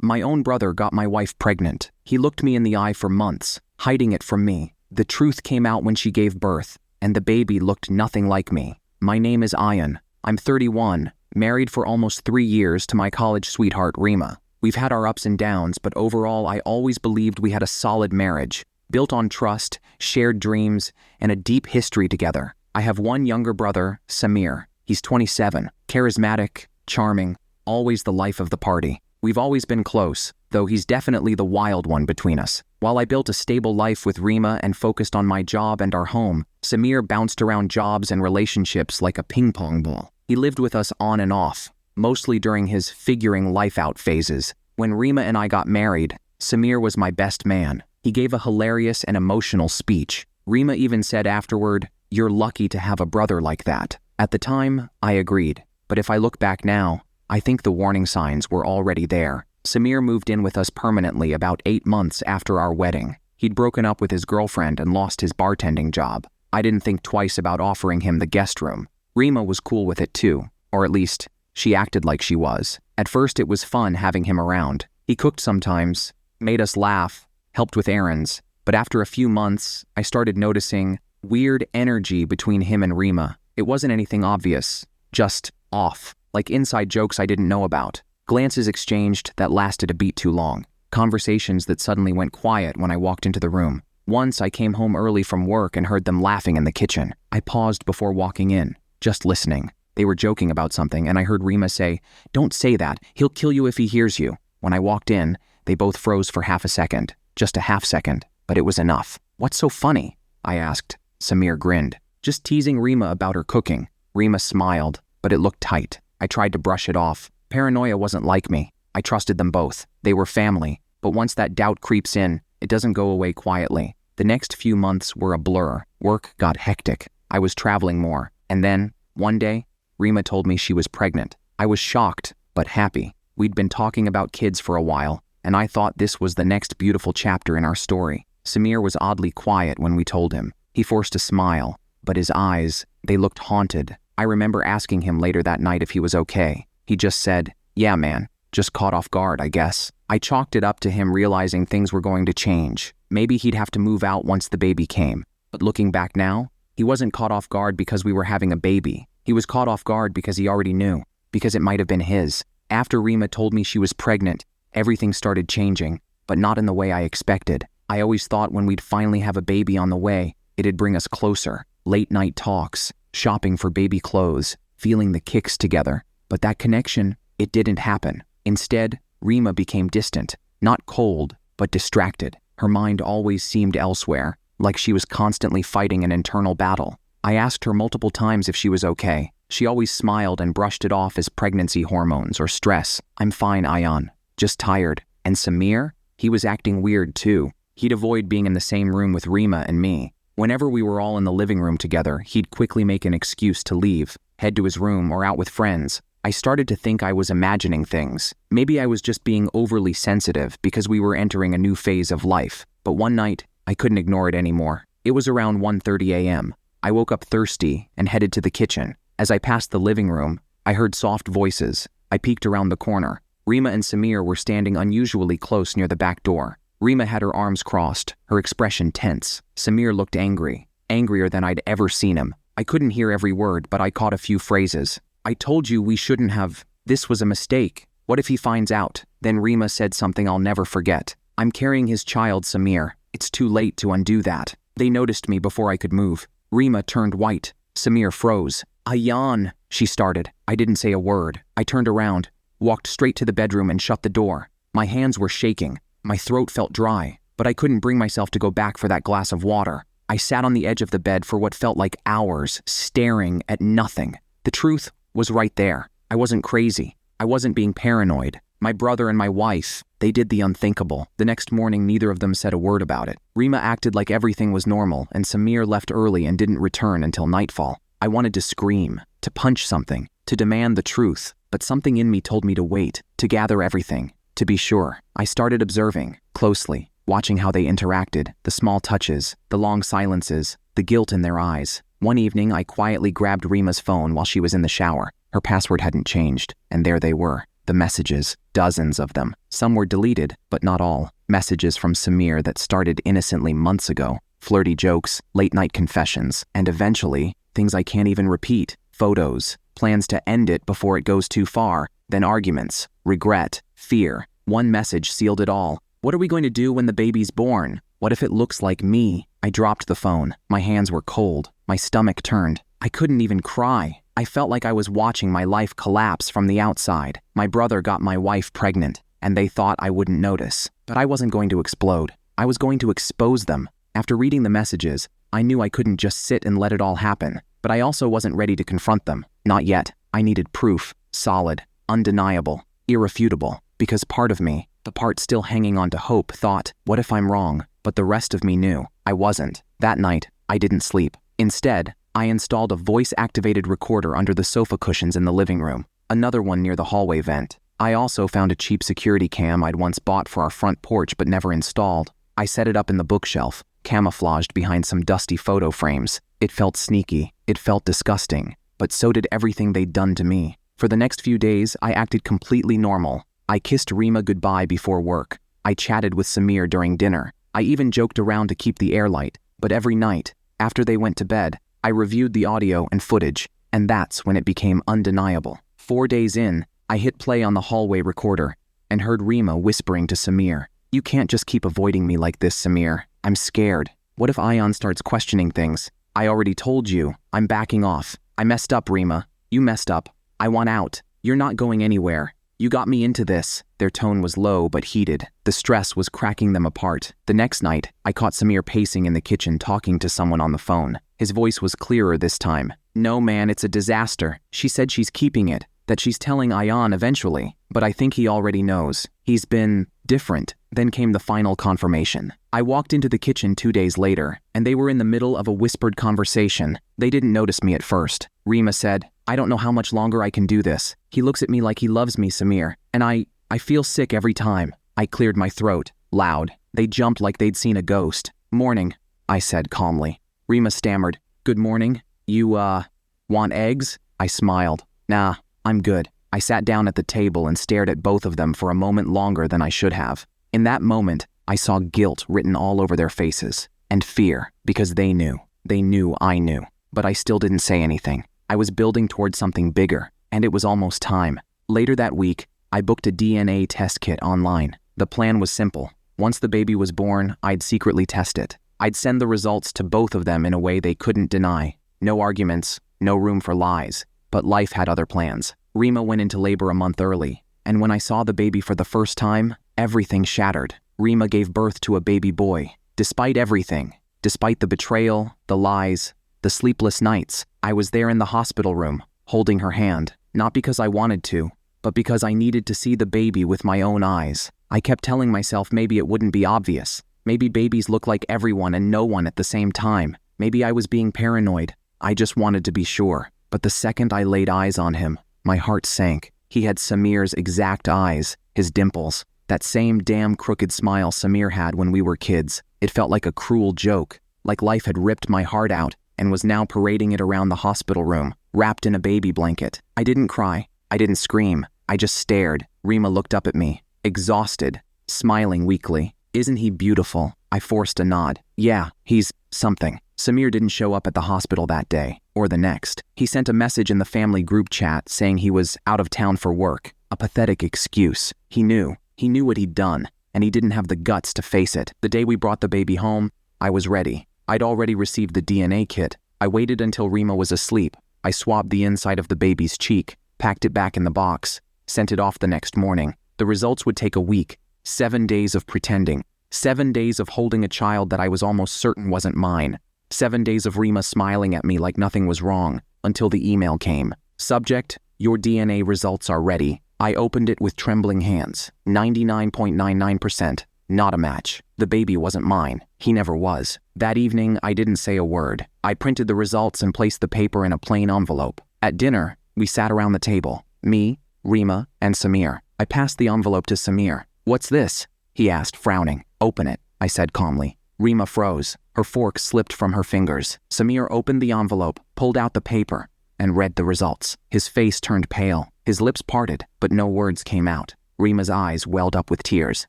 My own brother got my wife pregnant. He looked me in the eye for months, hiding it from me. The truth came out when she gave birth, and the baby looked nothing like me. My name is Ayan. I'm 31, married for almost 3 years to my college sweetheart Reema. We've had our ups and downs, but overall I always believed we had a solid marriage, built on trust, shared dreams, and a deep history together. I have one younger brother, Samir. He's 27, charismatic, charming, always the life of the party. We've always been close, though he's definitely the wild one between us. While I built a stable life with Reema and focused on my job and our home, Samir bounced around jobs and relationships like a ping-pong ball. He lived with us on and off, mostly during his figuring life out phases. When Reema and I got married, Samir was my best man. He gave a hilarious and emotional speech. Reema even said afterward, "You're lucky to have a brother like that." At the time, I agreed, but if I look back now, I think the warning signs were already there. Samir moved in with us permanently about 8 months after our wedding. He'd broken up with his girlfriend and lost his bartending job. I didn't think twice about offering him the guest room. Reema was cool with it too, or at least, she acted like she was. At first it was fun having him around. He cooked sometimes, made us laugh, helped with errands, but after a few months, I started noticing weird energy between him and Reema. It wasn't anything obvious, just off, like inside jokes I didn't know about. Glances exchanged that lasted a beat too long. Conversations that suddenly went quiet when I walked into the room. Once I came home early from work and heard them laughing in the kitchen. I paused before walking in, just listening. They were joking about something and I heard Reema say, "Don't say that, he'll kill you if he hears you." When I walked in, they both froze for half a second. Just a half second, but it was enough. "What's so funny?" I asked. Samir grinned. "Just teasing Reema about her cooking." Reema smiled, but it looked tight. I tried to brush it off. Paranoia wasn't like me. I trusted them both. They were family. But once that doubt creeps in, it doesn't go away quietly. The next few months were a blur. Work got hectic. I was traveling more. And then, one day, Reema told me she was pregnant. I was shocked, but happy. We'd been talking about kids for a while, and I thought this was the next beautiful chapter in our story. Samir was oddly quiet when we told him. He forced a smile, but his eyes, they looked haunted. I remember asking him later that night if he was okay. He just said, "Yeah, man, just caught off guard, I guess." I chalked it up to him realizing things were going to change. Maybe he'd have to move out once the baby came. But looking back now, he wasn't caught off guard because we were having a baby. He was caught off guard because he already knew, because it might have been his. After Reema told me she was pregnant, everything started changing, but not in the way I expected. I always thought when we'd finally have a baby on the way, it'd bring us closer. Late night talks, shopping for baby clothes, feeling the kicks together. But that connection, it didn't happen. Instead, Reema became distant, not cold, but distracted. Her mind always seemed elsewhere, like she was constantly fighting an internal battle. I asked her multiple times if she was okay. She always smiled and brushed it off as pregnancy hormones or stress. "I'm fine, Ayan. Just tired." And Samir? He was acting weird too. He'd avoid being in the same room with Reema and me. Whenever we were all in the living room together, he'd quickly make an excuse to leave, head to his room or out with friends. I started to think I was imagining things. Maybe I was just being overly sensitive because we were entering a new phase of life. But one night, I couldn't ignore it anymore. It was around 1:30 a.m. I woke up thirsty and headed to the kitchen. As I passed the living room, I heard soft voices. I peeked around the corner. Reema and Samir were standing unusually close near the back door. Reema had her arms crossed, her expression tense. Samir looked angry, angrier than I'd ever seen him. I couldn't hear every word, but I caught a few phrases. "I told you we shouldn't have. This was a mistake. What if he finds out?" Then Reema said something I'll never forget. "I'm carrying his child, Samir. It's too late to undo that." They noticed me before I could move. Reema turned white. Samir froze. "Ayan," she started. I didn't say a word. I turned around, walked straight to the bedroom and shut the door. My hands were shaking. My throat felt dry, but I couldn't bring myself to go back for that glass of water. I sat on the edge of the bed for what felt like hours, staring at nothing. The truth was right there. I wasn't crazy. I wasn't being paranoid. My brother and my wife, they did the unthinkable. The next morning, neither of them said a word about it. Reema acted like everything was normal, and Samir left early and didn't return until nightfall. I wanted to scream, to punch something, to demand the truth, but something in me told me to wait, to gather everything, to be sure. I started observing, closely, watching how they interacted, the small touches, the long silences, the guilt in their eyes. One evening, I quietly grabbed Reema's phone while she was in the shower. Her password hadn't changed, and there they were. The messages, dozens of them. Some were deleted, but not all. Messages from Samir that started innocently months ago. Flirty jokes, late-night confessions, and eventually, things I can't even repeat. Photos, plans to end it before it goes too far, then arguments, regret, fear. One message sealed it all. What are we going to do when the baby's born? What if it looks like me? I dropped the phone. My hands were cold. My stomach turned. I couldn't even cry. I felt like I was watching my life collapse from the outside. My brother got my wife pregnant, and they thought I wouldn't notice. But I wasn't going to explode. I was going to expose them. After reading the messages, I knew I couldn't just sit and let it all happen. But I also wasn't ready to confront them. Not yet. I needed proof. Solid. Undeniable. Irrefutable. Because part of me, the part still hanging on to hope, thought, what if I'm wrong? But the rest of me knew I wasn't. That night, I didn't sleep. Instead, I installed a voice-activated recorder under the sofa cushions in the living room, another one near the hallway vent. I also found a cheap security cam I'd once bought for our front porch but never installed. I set it up in the bookshelf, camouflaged behind some dusty photo frames. It felt sneaky. It felt disgusting. But so did everything they'd done to me. For the next few days, I acted completely normal. I kissed Reema goodbye before work. I chatted with Samir during dinner. I even joked around to keep the air light. But every night, after they went to bed, I reviewed the audio and footage, and that's when it became undeniable. 4 days in, I hit play on the hallway recorder and heard Reema whispering to Samir, "You can't just keep avoiding me like this, Samir. I'm scared. What if Ayan starts questioning things? I already told you. I'm backing off. I messed up, Reema. You messed up. I want out. You're not going anywhere. You got me into this." Their tone was low but heated. The stress was cracking them apart. The next night, I caught Samir pacing in the kitchen talking to someone on the phone. His voice was clearer this time. "No, man, it's a disaster. She said she's keeping it, that she's telling Ayan eventually. But I think he already knows. He's been different." Then came the final confirmation. I walked into the kitchen 2 days later, and they were in the middle of a whispered conversation. They didn't notice me at first. Reema said, "I don't know how much longer I can do this. He looks at me like he loves me, Samir, and I feel sick every time." I cleared my throat, loud. They jumped like they'd seen a ghost. "Morning," I said calmly. Reema stammered, "Good morning. You, want eggs?" I smiled. "Nah, I'm good." I sat down at the table and stared at both of them for a moment longer than I should have. In that moment, I saw guilt written all over their faces, and fear, because they knew. They knew I knew. But I still didn't say anything. I was building towards something bigger, and it was almost time. Later that week, I booked a DNA test kit online. The plan was simple. Once the baby was born, I'd secretly test it. I'd send the results to both of them in a way they couldn't deny. No arguments, no room for lies. But life had other plans. Reema went into labor a month early, and when I saw the baby for the first time, everything shattered. Reema gave birth to a baby boy. Despite everything, despite the betrayal, the lies, the sleepless nights, I was there in the hospital room, holding her hand, not because I wanted to, but because I needed to see the baby with my own eyes. I kept telling myself maybe it wouldn't be obvious. Maybe babies look like everyone and no one at the same time. Maybe I was being paranoid. I just wanted to be sure. But the second I laid eyes on him, my heart sank. He had Samir's exact eyes, his dimples, that same damn crooked smile Samir had when we were kids. It felt like a cruel joke, like life had ripped my heart out and was now parading it around the hospital room, wrapped in a baby blanket. I didn't cry. I didn't scream. I just stared. Reema looked up at me, exhausted, smiling weakly. "Isn't he beautiful?" I forced a nod. "Yeah, he's something." Samir didn't show up at the hospital that day, or the next. He sent a message in the family group chat saying he was out of town for work. A pathetic excuse. He knew what he'd done, and he didn't have the guts to face it. The day we brought the baby home, I was ready. I'd already received the DNA kit. I waited until Reema was asleep. I swabbed the inside of the baby's cheek, packed it back in the box, sent it off the next morning. The results would take a week. 7 days of pretending. 7 days of holding a child that I was almost certain wasn't mine. 7 days of Reema smiling at me like nothing was wrong, until the email came. Subject, "Your DNA results are ready." I opened it with trembling hands. 99.99%. Not a match. The baby wasn't mine. He never was. That evening, I didn't say a word. I printed the results and placed the paper in a plain envelope. At dinner, we sat around the table. Me, Reema, and Samir. I passed the envelope to Samir. "What's this?" he asked, frowning. "Open it," I said calmly. Reema froze. Her fork slipped from her fingers. Samir opened the envelope, pulled out the paper. and read the results. His face turned pale, his lips parted, but no words came out. Reema's eyes welled up with tears.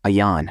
Ayan,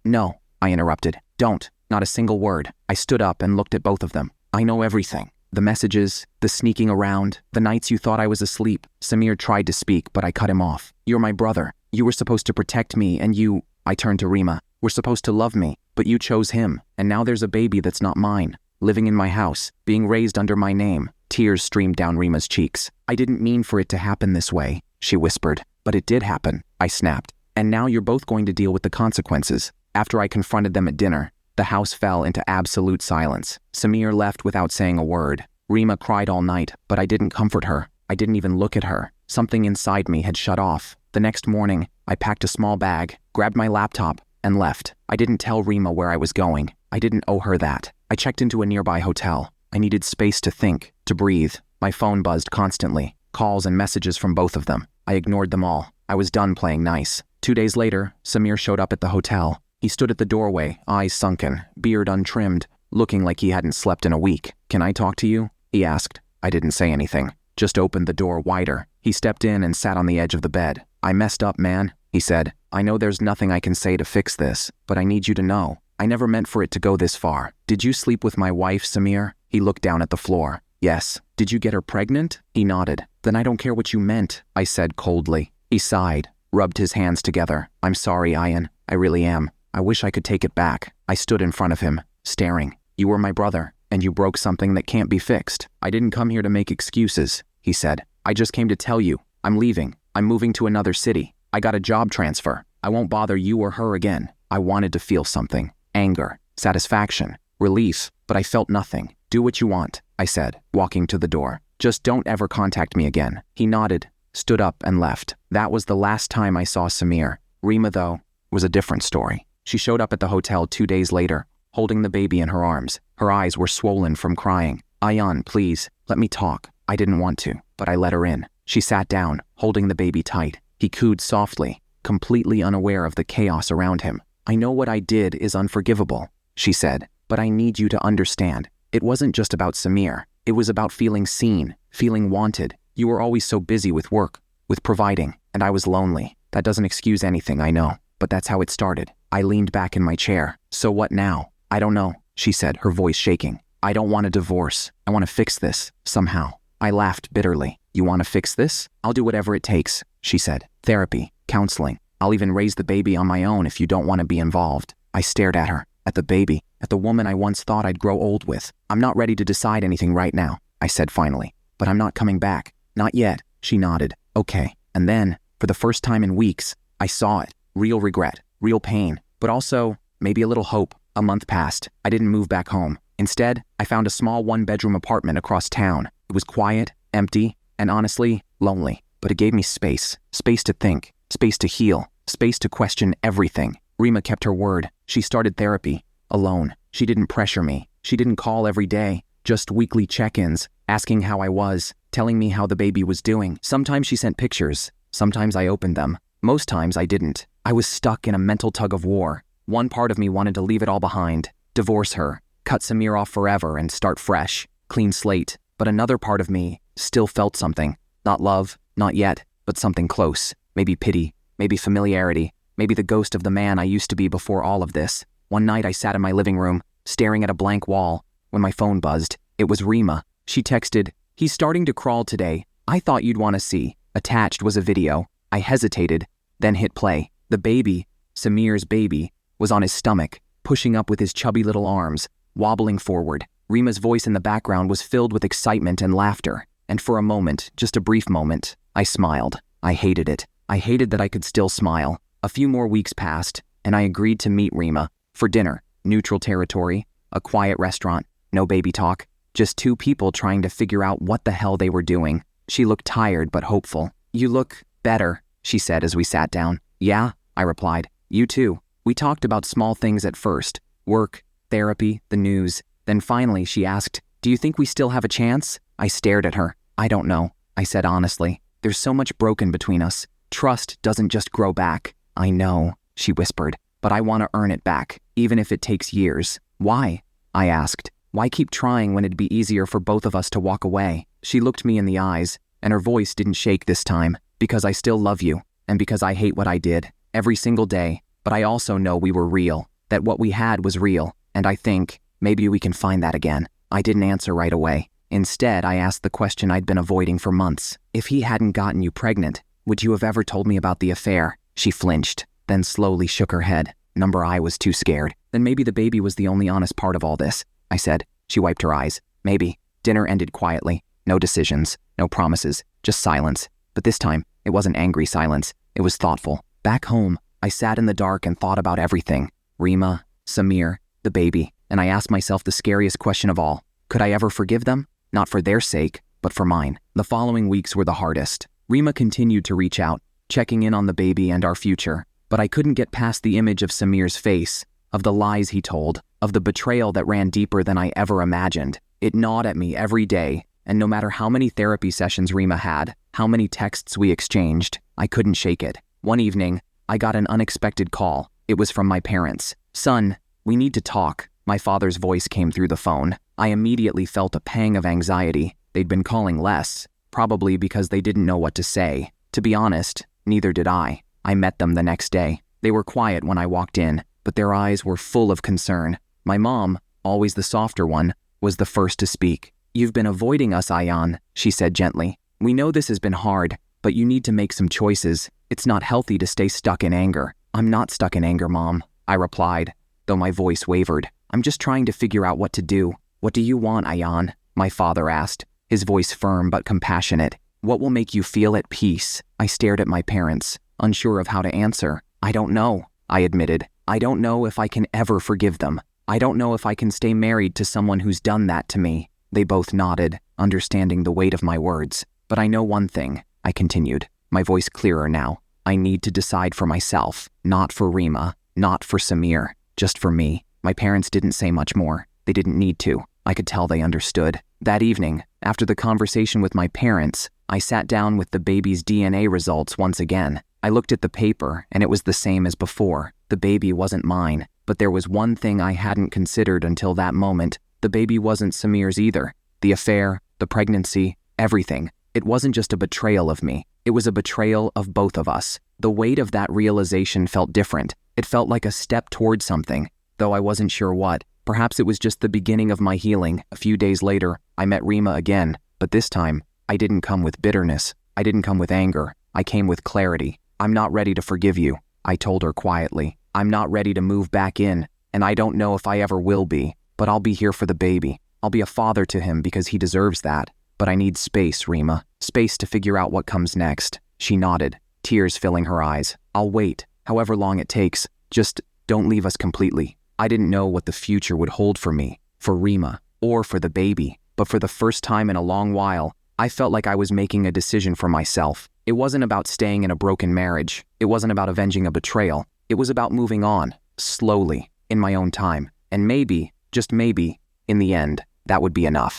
no, I interrupted. Don't, not a single word. I stood up and looked at both of them. I know everything. The messages, the sneaking around, the nights you thought I was asleep. Samir tried to speak, but I cut him off. You're my brother. You were supposed to protect me, and you, I turned to Reema, were supposed to love me, but you chose him, and now there's a baby that's not mine, living in my house, being raised under my name. Tears streamed down Reema's cheeks. I didn't mean for it to happen this way, she whispered. But it did happen, I snapped. And now you're both going to deal with the consequences. After I confronted them at dinner, the house fell into absolute silence. Samir left without saying a word. Reema cried all night, but I didn't comfort her. I didn't even look at her. Something inside me had shut off. The next morning, I packed a small bag, grabbed my laptop, and left. I didn't tell Reema where I was going. I didn't owe her that. I checked into a nearby hotel. I needed space to think, to breathe. My phone buzzed constantly, calls and messages from both of them. I ignored them all. I was done playing nice. 2 days later, Samir showed up at the hotel. He stood at the doorway, eyes sunken, beard untrimmed, looking like he hadn't slept in a week. Can I talk to you? He asked. I didn't say anything, just opened the door wider. He stepped in and sat on the edge of the bed. I messed up, man, he said. I know there's nothing I can say to fix this, but I need you to know. I never meant for it to go this far. Did you sleep with my wife, Samir? He looked down at the floor. Yes. Did you get her pregnant? He nodded. Then I don't care what you meant, I said coldly. He sighed, rubbed his hands together. I'm sorry, Ayan. I really am. I wish I could take it back. I stood in front of him, staring. You were my brother, and you broke something that can't be fixed. I didn't come here to make excuses, he said. I just came to tell you. I'm leaving. I'm moving to another city. I got a job transfer. I won't bother you or her again. I wanted to feel something. Anger, satisfaction, relief, but I felt nothing. Do what you want, I said, walking to the door. Just don't ever contact me again. He nodded, stood up and left. That was the last time I saw Samir. Reema, though, was a different story. She showed up at the hotel 2 days later, holding the baby in her arms. Her eyes were swollen from crying. Ayan, please, let me talk. I didn't want to, but I let her in. She sat down, holding the baby tight. He cooed softly, completely unaware of the chaos around him. I know what I did is unforgivable, she said, but I need you to understand. It wasn't just about Samir. It was about feeling seen, feeling wanted. You were always so busy with work, with providing, and I was lonely. That doesn't excuse anything, I know, but that's how it started. I leaned back in my chair. So what now? I don't know, she said, her voice shaking. I don't want a divorce. I want to fix this, somehow. I laughed bitterly. You want to fix this? I'll do whatever it takes, she said. Therapy, counseling. I'll even raise the baby on my own if you don't want to be involved. I stared at her, at the baby, at the woman I once thought I'd grow old with. I'm not ready to decide anything right now, I said finally. But I'm not coming back. Not yet, she nodded. Okay. And then, for the first time in weeks, I saw it. Real regret, real pain, but also maybe a little hope. A month passed. I didn't move back home. Instead, I found a small one-bedroom apartment across town. It was quiet, empty, and honestly, lonely. But it gave me space. Space to think. Space to heal. Space to question everything. Reema kept her word. She started therapy. Alone. She didn't pressure me. She didn't call every day. Just weekly check-ins, asking how I was, telling me how the baby was doing. Sometimes she sent pictures. Sometimes I opened them. Most times I didn't. I was stuck in a mental tug of war. One part of me wanted to leave it all behind, divorce her, cut Samir off forever and start fresh, clean slate. But another part of me still felt something. Not love, not yet, but something close. Maybe pity, maybe familiarity, maybe the ghost of the man I used to be before all of this. One night I sat in my living room, staring at a blank wall, when my phone buzzed. It was Reema. She texted, "He's starting to crawl today. I thought you'd want to see." Attached was a video. I hesitated, then hit play. The baby, Samir's baby, was on his stomach, pushing up with his chubby little arms, wobbling forward. Reema's voice in the background was filled with excitement and laughter, and for a moment, just a brief moment, I smiled. I hated it. I hated that I could still smile. A few more weeks passed, and I agreed to meet Reema for dinner. Neutral territory, a quiet restaurant, no baby talk, just two people trying to figure out what the hell they were doing. She looked tired but hopeful. "You look better," she said as we sat down. "Yeah," I replied. "You too." We talked about small things at first. Work, therapy, the news. Then finally she asked, "Do you think we still have a chance?" I stared at her. "I don't know," I said honestly. "There's so much broken between us. Trust doesn't just grow back." "I know," she whispered, "but I want to earn it back, even if it takes years." "Why?" I asked. "Why keep trying when it'd be easier for both of us to walk away?" She looked me in the eyes, and her voice didn't shake this time, because I still love you, and because I hate what I did, every single day, but I also know we were real, that what we had was real, and I think, maybe we can find that again. I didn't answer right away. Instead, I asked the question I'd been avoiding for months. If he hadn't gotten you pregnant, would you have ever told me about the affair? She flinched, then slowly shook her head. I was too scared. Then maybe the baby was the only honest part of all this, I said. She wiped her eyes. Maybe. Dinner ended quietly. No decisions, no promises, just silence. But this time, it wasn't angry silence. It was thoughtful. Back home, I sat in the dark and thought about everything. Reema, Samir, the baby, and I asked myself the scariest question of all. Could I ever forgive them? Not for their sake, but for mine. The following weeks were the hardest. Reema continued to reach out, checking in on the baby and our future. But I couldn't get past the image of Samir's face, of the lies he told, of the betrayal that ran deeper than I ever imagined. It gnawed at me every day, and no matter how many therapy sessions Reema had, how many texts we exchanged, I couldn't shake it. One evening, I got an unexpected call. It was from my parents. "Son, we need to talk." My father's voice came through the phone. I immediately felt a pang of anxiety. They'd been calling less, probably because they didn't know what to say. To be honest, neither did I. I met them the next day. They were quiet when I walked in, but their eyes were full of concern. My mom, always the softer one, was the first to speak. "You've been avoiding us, Ayan," she said gently. "We know this has been hard, but you need to make some choices. It's not healthy to stay stuck in anger." "I'm not stuck in anger, Mom," I replied, though my voice wavered. "I'm just trying to figure out what to do." "What do you want, Ayan?" my father asked, his voice firm but compassionate. "What will make you feel at peace?" I stared at my parents, unsure of how to answer. "I don't know," I admitted. "I don't know if I can ever forgive them. I don't know if I can stay married to someone who's done that to me." They both nodded, understanding the weight of my words. "But I know one thing," I continued, my voice clearer now. "I need to decide for myself, not for Reema, not for Samir, just for me." My parents didn't say much more. They didn't need to. I could tell they understood. That evening, after the conversation with my parents, I sat down with the baby's DNA results once again. I looked at the paper, and it was the same as before. The baby wasn't mine, but there was one thing I hadn't considered until that moment. The baby wasn't Samir's either. The affair, the pregnancy, everything. It wasn't just a betrayal of me. It was a betrayal of both of us. The weight of that realization felt different. It felt like a step toward something, though I wasn't sure what. Perhaps it was just the beginning of my healing. A few days later, I met Reema again, but this time, I didn't come with bitterness. I didn't come with anger. I came with clarity. "I'm not ready to forgive you," I told her quietly. "I'm not ready to move back in, and I don't know if I ever will be, but I'll be here for the baby. I'll be a father to him because he deserves that. But I need space, Reema. Space to figure out what comes next." She nodded, tears filling her eyes. "I'll wait, however long it takes. Just don't leave us completely." I didn't know what the future would hold for me, for Reema, or for the baby, but for the first time in a long while, I felt like I was making a decision for myself. It wasn't about staying in a broken marriage. It wasn't about avenging a betrayal. It was about moving on, slowly, in my own time. And maybe, just maybe, in the end, that would be enough.